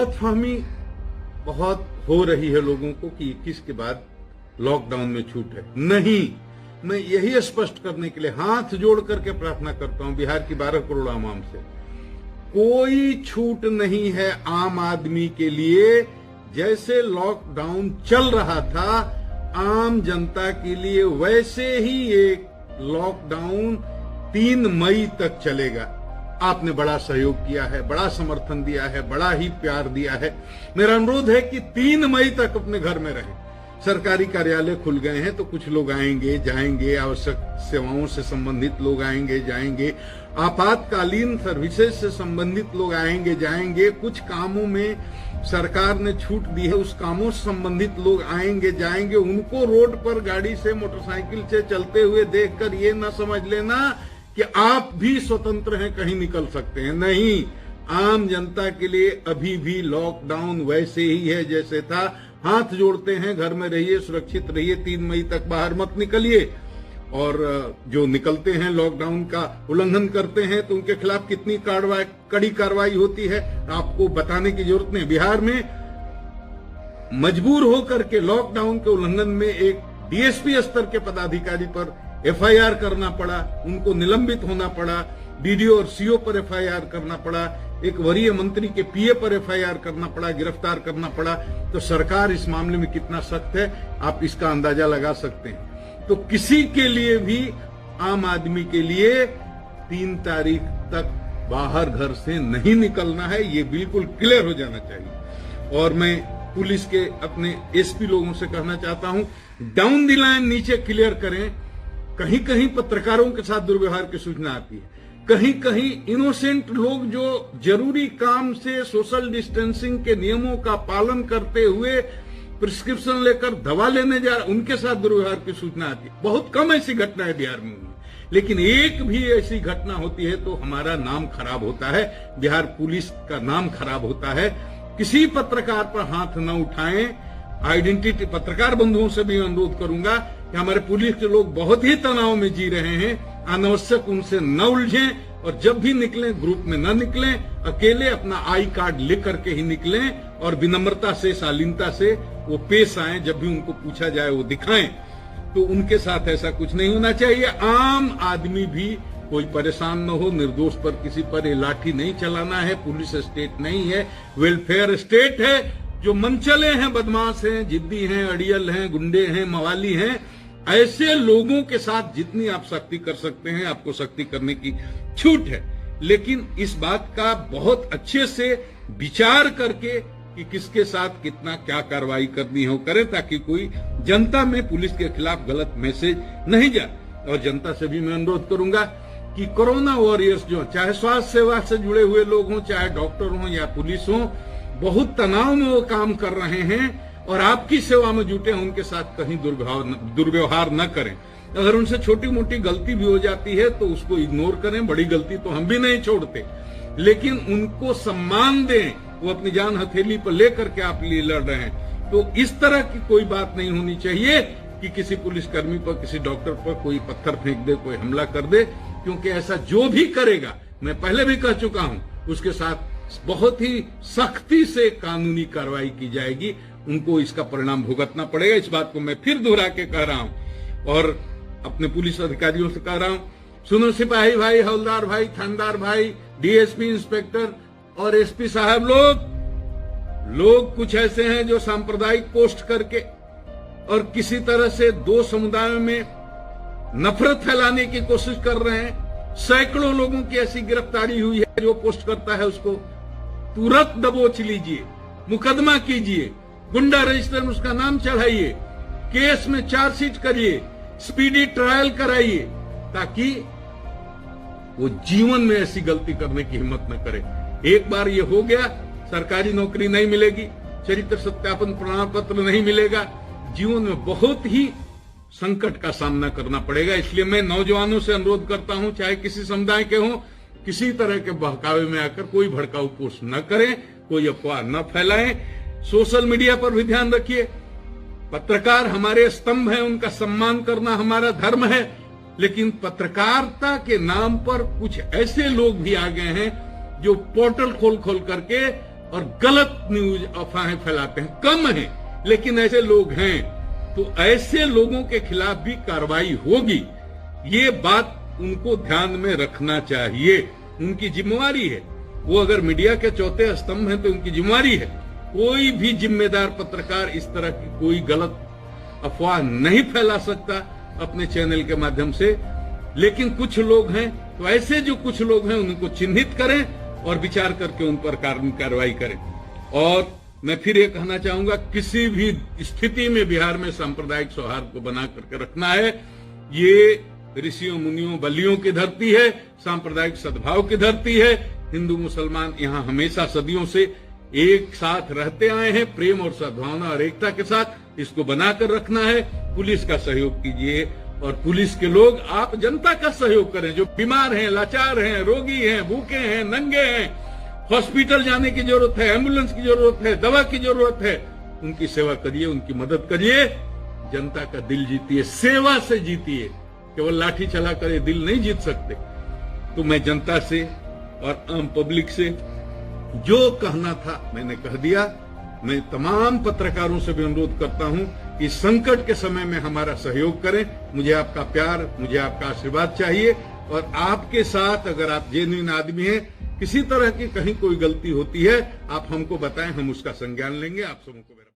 गलतफहमी बहुत हो रही है लोगों को कि 21 के बाद लॉकडाउन में छूट है। नहीं, मैं यही स्पष्ट करने के लिए हाथ जोड़ करके प्रार्थना करता हूं बिहार की 12 करोड़ आवाम से, कोई छूट नहीं है आम आदमी के लिए। जैसे लॉकडाउन चल रहा था आम जनता के लिए, वैसे ही एक लॉकडाउन 3 मई तक चलेगा। आपने बड़ा सहयोग किया है, बड़ा समर्थन दिया है, बड़ा ही प्यार दिया है। मेरा अनुरोध है कि 3 मई तक अपने घर में रहें। सरकारी कार्यालय खुल गए हैं तो कुछ लोग आएंगे जाएंगे, आवश्यक सेवाओं से संबंधित लोग आएंगे जाएंगे, आपातकालीन सर्विसेज से संबंधित लोग आएंगे जाएंगे, कुछ कामों में सरकार ने छूट दी है उस कामों से संबंधित लोग आएंगे जाएंगे। उनको रोड पर गाड़ी से मोटरसाइकिल से चलते हुए देखकर ये ना समझ लेना कि आप भी स्वतंत्र हैं, कहीं निकल सकते हैं। नहीं, आम जनता के लिए अभी भी लॉकडाउन वैसे ही है जैसे था। हाथ जोड़ते हैं, घर में रहिए, सुरक्षित रहिए, 3 मई तक बाहर मत निकलिए। और जो निकलते हैं लॉकडाउन का उल्लंघन करते हैं तो उनके खिलाफ कितनी कड़ी कार्रवाई होती है आपको बताने की जरूरत नहीं। बिहार में मजबूर होकर के लॉकडाउन के उल्लंघन में एक डीएसपी स्तर के पदाधिकारी पर एफआईआर करना पड़ा, उनको निलंबित होना पड़ा, डीडीओ और सीओ पर एफआईआर करना पड़ा, एक वरीय मंत्री के पीए पर एफआईआर करना पड़ा, गिरफ्तार करना पड़ा। तो सरकार इस मामले में कितना सख्त है आप इसका अंदाजा लगा सकते हैं। तो किसी के लिए भी, आम आदमी के लिए 3 तारीख तक बाहर घर से नहीं निकलना है, ये बिल्कुल क्लियर हो जाना चाहिए। और मैं पुलिस के अपने एसपी लोगों से कहना चाहता हूं, डाउन द लाइन नीचे क्लियर करें। कहीं कहीं पत्रकारों के साथ दुर्व्यवहार की सूचना आती है, कहीं कहीं इनोसेंट लोग जो जरूरी काम से सोशल डिस्टेंसिंग के नियमों का पालन करते हुए प्रिस्क्रिप्शन लेकर दवा लेने जा रहे, उनके साथ दुर्व्यवहार की सूचना आती है। बहुत कम ऐसी घटनाएं बिहार में हुई, लेकिन एक भी ऐसी घटना होती है तो हमारा नाम खराब होता है, बिहार पुलिस का नाम खराब होता है। किसी पत्रकार पर हाथ न उठाएं। आइडेंटिटी पत्रकार बंधुओं से भी अनुरोध करूंगा कि हमारे पुलिस के लोग बहुत ही तनाव में जी रहे हैं, अनावश्यक उनसे न उलझें और जब भी निकलें ग्रुप में न निकलें, अकेले अपना आई कार्ड लेकर के ही निकलें और विनम्रता से, शालीनता से वो पेश आए। जब भी उनको पूछा जाए वो दिखाएं। तो उनके साथ ऐसा कुछ नहीं होना चाहिए। आम आदमी भी कोई परेशान न हो, निर्दोष पर किसी पर ये लाठी नहीं चलाना है। पुलिस स्टेट नहीं है, वेलफेयर स्टेट है। जो मनचले हैं, बदमाश हैं, जिद्दी हैं, अड़ियल हैं, गुंडे हैं, मवाली हैं, ऐसे लोगों के साथ जितनी आप सख्ती कर सकते हैं आपको सख्ती करने की छूट है। लेकिन इस बात का बहुत अच्छे से विचार करके कि किसके साथ कितना क्या कार्रवाई करनी हो करें, ताकि कोई जनता में पुलिस के खिलाफ गलत मैसेज नहीं जाए। और जनता से भी मैं अनुरोध करूंगा कि कोरोना वॉरियर्स जो, चाहे स्वास्थ्य सेवा से जुड़े हुए लोग हों, चाहे डॉक्टर हों या पुलिस हों, बहुत तनाव में वो काम कर रहे हैं और आपकी सेवा में जुटे हैं, उनके साथ कहीं दुर्व्यवहार न करें। अगर उनसे छोटी मोटी गलती भी हो जाती है तो उसको इग्नोर करें, बड़ी गलती तो हम भी नहीं छोड़ते, लेकिन उनको सम्मान दें। वो अपनी जान हथेली पर लेकर के आप लिए लड़ रहे हैं, तो इस तरह की कोई बात नहीं होनी चाहिए कि किसी पुलिसकर्मी पर, किसी डॉक्टर पर कोई पत्थर फेंक दे, कोई हमला कर दे, क्योंकि ऐसा जो भी करेगा, मैं पहले भी कह चुका हूं, उसके साथ बहुत ही सख्ती से कानूनी कार्रवाई की जाएगी। उनको इसका परिणाम भुगतना पड़ेगा। इस बात को मैं फिर दोहरा के कह रहा हूं और अपने पुलिस अधिकारियों से कह रहा हूं, सुनो सिपाही भाई, हवलदार भाई, थानेदार भाई, डीएसपी, इंस्पेक्टर और एसपी साहब, लोग कुछ ऐसे हैं जो सांप्रदायिक पोस्ट करके और किसी तरह से दो समुदायों में नफरत फैलाने की कोशिश कर रहे हैं। सैकड़ों लोगों की ऐसी गिरफ्तारी हुई है। जो पोस्ट करता है उसको तुरंत दबोच लीजिए, मुकदमा कीजिए, गुंडा रजिस्टर में उसका नाम चढ़ाइए, केस में चार्जशीट करिए, स्पीडी ट्रायल कराइए, ताकि वो जीवन में ऐसी गलती करने की हिम्मत न करे। एक बार ये हो गया, सरकारी नौकरी नहीं मिलेगी, चरित्र सत्यापन प्रमाण पत्र नहीं मिलेगा, जीवन में बहुत ही संकट का सामना करना पड़ेगा। इसलिए मैं नौजवानों से अनुरोध करता हूं, चाहे किसी समुदाय के हों, किसी तरह के बहकावे में आकर कोई भड़काऊ पोस्ट न करें, कोई अफवाह न फैलाएं। सोशल मीडिया पर भी ध्यान रखिए। पत्रकार हमारे स्तंभ हैं, उनका सम्मान करना हमारा धर्म है, लेकिन पत्रकारिता के नाम पर कुछ ऐसे लोग भी आ गए हैं जो पोर्टल खोल खोल करके और गलत न्यूज अफवाहें फैलाते हैं, कम हैं, लेकिन ऐसे लोग हैं। तो ऐसे लोगों के खिलाफ भी कार्रवाई होगी, ये बात उनको ध्यान में रखना चाहिए। उनकी जिम्मेवारी है, वो अगर मीडिया के चौथे स्तंभ हैं तो उनकी जिम्मेवारी है। कोई भी जिम्मेदार पत्रकार इस तरह की कोई गलत अफवाह नहीं फैला सकता अपने चैनल के माध्यम से। लेकिन कुछ लोग हैं, तो ऐसे जो कुछ लोग हैं उनको चिन्हित करें और विचार करके उन पर कार्रवाई करें। और मैं फिर ये कहना चाहूंगा, किसी भी स्थिति में बिहार में सांप्रदायिक सौहार्द को बना करके रखना है। ये ऋषियों मुनियों बलियों की धरती है, सांप्रदायिक सद्भाव की धरती है। हिंदू मुसलमान यहाँ हमेशा सदियों से एक साथ रहते आए हैं, प्रेम और सद्भावना और एकता के साथ। इसको बनाकर रखना है। पुलिस का सहयोग कीजिए और पुलिस के लोग, आप जनता का सहयोग करें। जो बीमार हैं, लाचार हैं, रोगी हैं, भूखे हैं, नंगे हैं, हॉस्पिटल जाने की जरूरत है, एम्बुलेंस की जरूरत है, दवा की जरूरत है, उनकी सेवा करिए, उनकी मदद करिए। जनता का दिल जीतिए, सेवा से जीतिए। केवल लाठी चलाकर ये दिल नहीं जीत सकते। तो मैं जनता से और आम पब्लिक से जो कहना था मैंने कह दिया। मैं तमाम पत्रकारों से भी अनुरोध करता हूं कि संकट के समय में हमारा सहयोग करें। मुझे आपका प्यार, मुझे आपका आशीर्वाद चाहिए। और आपके साथ, अगर आप जेन्युइन आदमी हैं, किसी तरह की कहीं कोई गलती होती है, आप हमको बताएं, हम उसका संज्ञान लेंगे। आप सबों को